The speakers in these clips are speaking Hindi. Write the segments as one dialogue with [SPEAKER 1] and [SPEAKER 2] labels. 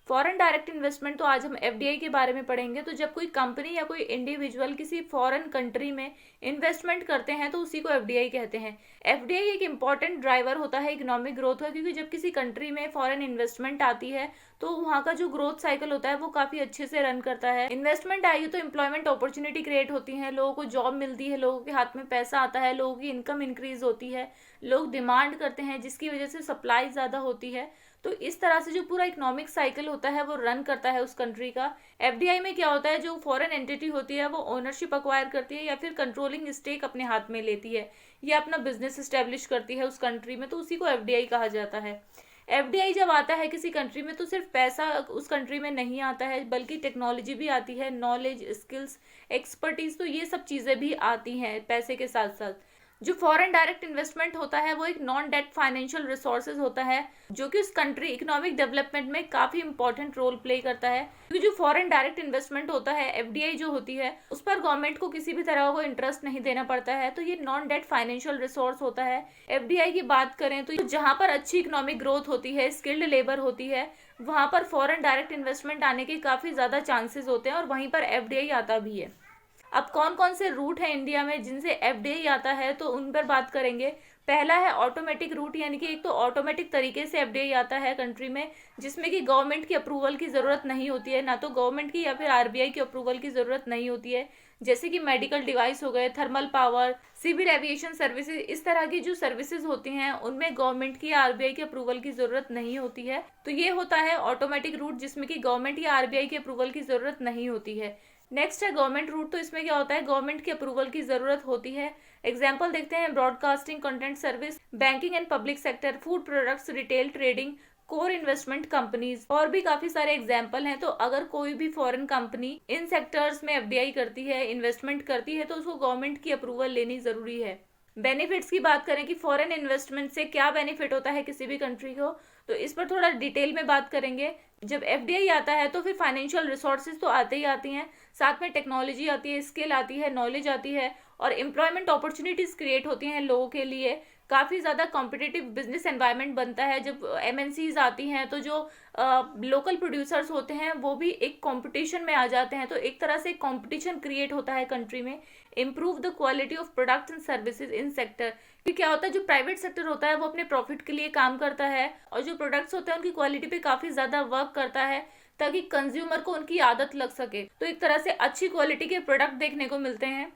[SPEAKER 1] फॉरेन डायरेक्ट इन्वेस्टमेंट, तो आज हम एफडीआई के बारे में पढ़ेंगे। तो जब कोई कंपनी या कोई इंडिविजुअल किसी फॉरेन कंट्री में इन्वेस्टमेंट करते हैं तो उसी को एफडीआई कहते हैं। एफडीआई एक इंपॉर्टेंट ड्राइवर होता है इकोनॉमिक ग्रोथ का, क्योंकि जब किसी कंट्री में फॉरेन इन्वेस्टमेंट आती है तो वहाँ का जो ग्रोथ साइकिल होता है वो काफी अच्छे से रन करता है। इन्वेस्टमेंट आएगी तो एम्प्लॉयमेंट अपॉर्चुनिटी क्रिएट होती है, लोगों को जॉब मिलती है, लोगों के हाथ में पैसा आता है, लोगों की इनकम इंक्रीज होती है, लोग डिमांड करते हैं जिसकी वजह से सप्लाई ज्यादा होती है। तो इस तरह से जो पूरा इकोनॉमिक साइकिल होता है वो रन करता है उस कंट्री का। एफडीआई में क्या होता है, जो फॉरेन एंटिटी होती है वो ओनरशिप अक्वायर करती है या फिर कंट्रोलिंग स्टेक अपने हाथ में लेती है या अपना बिजनेस स्टेब्लिश करती है उस कंट्री में, तो उसी को एफडीआई कहा जाता है। एफडीआई जब आता है किसी कंट्री में तो सिर्फ पैसा उस कंट्री में नहीं आता है, बल्कि टेक्नोलॉजी भी आती है, नॉलेज, स्किल्स, एक्सपर्टीज, तो ये सब चीजें भी आती हैं पैसे के साथ साथ। जो फॉरेन डायरेक्ट इन्वेस्टमेंट होता है वो एक नॉन डेट फाइनेंशियल रिसोर्सेज होता है, जो कि उस कंट्री इकोनॉमिक डेवलपमेंट में काफी इंपॉर्टेंट रोल प्ले करता है। क्योंकि जो फॉरेन डायरेक्ट इन्वेस्टमेंट होता है, एफडीआई जो होती है, उस पर गवर्नमेंट को किसी भी तरह को इंटरेस्ट नहीं देना पड़ता है, तो ये नॉन डेट फाइनेंशियल रिसोर्स होता है। एफडीआई की बात करें तो जहां पर अच्छी इकोनॉमिक ग्रोथ होती है, स्किल्ड लेबर होती है, वहां पर फॉरेन डायरेक्ट इन्वेस्टमेंट आने के काफी ज्यादा चांसेस होते हैं और वहीं पर एफडीआई आता भी है। अब कौन कौन से रूट है इंडिया में जिनसे एफडीआई आता है, तो उन पर बात करेंगे। पहला है ऑटोमेटिक रूट, यानी कि एक तो ऑटोमेटिक तरीके से एफडीआई आता है कंट्री में, जिसमें कि गवर्नमेंट की अप्रूवल की जरूरत नहीं होती है, ना तो गवर्नमेंट की या फिर आरबीआई की अप्रूवल की जरूरत नहीं होती है। जैसे कि मेडिकल डिवाइस हो गए, thermal power, civil aviation services, इस तरह की जो सर्विसेज होती हैं उनमें गवर्नमेंट की या आरबीआई की अप्रूवल की जरूरत नहीं होती है। तो ये होता है ऑटोमेटिक रूट, जिसमें कि गवर्नमेंट या आरबीआई की अप्रूवल की जरूरत नहीं होती है। नेक्स्ट है गवर्नमेंट रूट, तो इसमें क्या होता है, गवर्नमेंट की अप्रूवल की जरूरत होती है। एग्जाम्पल देखते हैं, broadcasting, content service, banking and public sector, food products, retail trading, core investment companies, और भी काफी सारे एग्जाम्पल हैं। तो अगर कोई भी फॉरेन कंपनी इन सेक्टर्स में एफडीआई करती है, इन्वेस्टमेंट करती है, तो उसको गवर्नमेंट की अप्रूवल लेनी जरूरी है। बेनिफिट्स की बात करें कि फॉरेन इन्वेस्टमेंट से क्या बेनिफिट होता है किसी भी कंट्री को, तो इस पर थोड़ा डिटेल में बात करेंगे। जब एफडीआई आता है तो फिर फाइनेंशियल रिसोर्सेज तो आते ही आती हैं, साथ में टेक्नोलॉजी आती है, स्किल आती है, नॉलेज आती है, और एम्प्लॉयमेंट अपॉर्चुनिटीज क्रिएट होती हैं लोगों के लिए। काफ़ी ज़्यादा कॉम्पिटिटिव बिजनेस एनवायरनमेंट बनता है जब एमएनसीज आती हैं, तो जो लोकल प्रोड्यूसर्स होते हैं वो भी एक कंपटीशन में आ जाते हैं, तो एक तरह से कंपटीशन क्रिएट होता है कंट्री में। Improve the quality of products and services in sector, कि क्या होता है, जो प्राइवेट सेक्टर होता है वो अपने प्रॉफिट के लिए काम करता है, और जो प्रोडक्ट्स होते हैं उनकी क्वालिटी पे काफ़ी ज़्यादा वर्क करता है ताकि कंज्यूमर को उनकी आदत लग सके। तो एक तरह से अच्छी क्वालिटी के प्रोडक्ट देखने को मिलते हैं।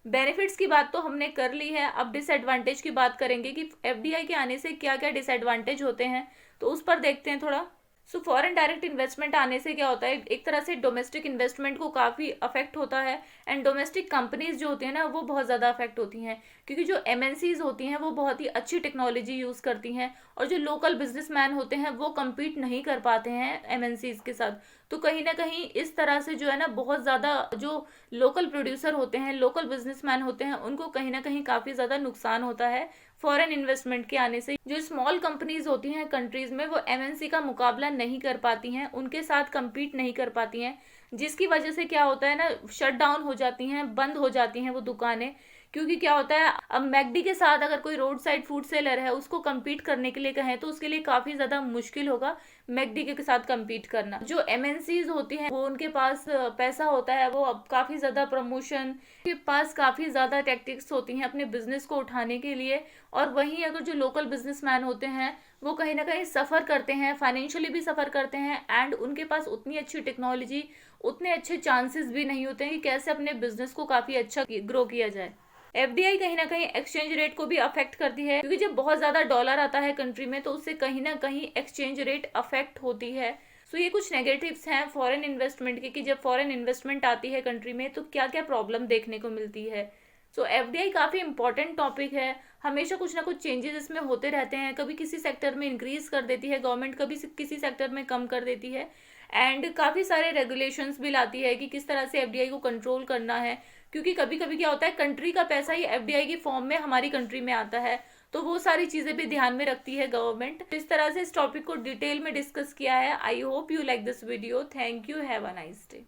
[SPEAKER 1] बेनिफिट्स की बात तो हमने कर ली है, अब डिसएडवांटेज की बात करेंगे कि एफडीआई के आने से क्या क्या डिसएडवांटेज होते हैं, तो उस पर देखते हैं थोड़ा। फॉरेन डायरेक्ट इन्वेस्टमेंट आने से क्या होता है, एक तरह से डोमेस्टिक इन्वेस्टमेंट को काफ़ी अफेक्ट होता है, एंड डोमेस्टिक कंपनीज जो होती हैं ना वो बहुत ज़्यादा अफेक्ट होती हैं, क्योंकि जो एमएनसीज होती हैं वो बहुत ही अच्छी टेक्नोलॉजी यूज़ करती हैं, और जो लोकल बिजनेसमैन होते हैं वो कम्पीट नहीं कर पाते हैं एमएनसीज के साथ। तो कहीं ना कहीं इस तरह से जो है ना, बहुत ज़्यादा जो लोकल प्रोड्यूसर होते हैं, लोकल बिजनेसमैन होते हैं, उनको कहीं ना कहीं काफ़ी ज़्यादा नुकसान होता है फॉरेन इन्वेस्टमेंट के आने से। जो स्मॉल कंपनीज होती हैं कंट्रीज में, वो एमएनसी का मुकाबला नहीं कर पाती हैं, उनके साथ कम्पीट नहीं कर पाती हैं, जिसकी वजह से क्या होता है ना, शट डाउन हो जाती हैं, बंद हो जाती हैं वो दुकानें। क्योंकि क्या होता है, अब मैकडी के साथ अगर कोई रोड साइड फूड सेलर है उसको कम्पीट करने के लिए कहें तो उसके लिए काफ़ी ज़्यादा मुश्किल होगा मैकडी के साथ कम्पीट करना। जो एमएनसीज होती हैं वो उनके पास पैसा होता है, वो अब काफ़ी ज़्यादा प्रमोशन के पास काफ़ी ज़्यादा टैक्टिक्स होती हैं अपने बिजनेस को उठाने के लिए, और वहीं अगर जो लोकल बिजनेसमैन होते हैं वो कहीं ना कहीं सफ़र करते हैं, फाइनेंशियली भी सफ़र करते हैं, एंड उनके पास उतनी अच्छी टेक्नोलॉजी, उतने अच्छे चांसेस भी नहीं होते हैं कि कैसे अपने बिजनेस को काफ़ी अच्छा ग्रो किया जाए। एफडीआई कहीं ना कहीं एक्सचेंज रेट को भी अफेक्ट करती है, क्योंकि जब बहुत ज्यादा डॉलर आता है कंट्री में तो उससे कहीं ना कहीं एक्सचेंज रेट अफेक्ट होती है। सो ये कुछ नेगेटिव्स हैं फॉरेन इन्वेस्टमेंट के, कि जब फॉरेन इन्वेस्टमेंट आती है कंट्री में तो क्या क्या प्रॉब्लम देखने को मिलती है। सो एफडीआई काफ़ी इंपॉर्टेंट टॉपिक है, हमेशा कुछ ना कुछ चेंजेस इसमें होते रहते हैं, कभी किसी सेक्टर में इंक्रीज कर देती है गवर्नमेंट, कभी किसी सेक्टर में कम कर देती है, एंड काफ़ी सारे रेगुलेशंस भी लाती है कि किस तरह से एफडीआई को कंट्रोल करना है। क्योंकि कभी कभी क्या होता है, कंट्री का पैसा ही एफडीआई की फॉर्म में हमारी कंट्री में आता है, तो वो सारी चीजें भी ध्यान में रखती है गवर्नमेंट। इस तरह से इस टॉपिक को डिटेल में डिस्कस किया है। I hope you like this video. Thank you, have a nice day.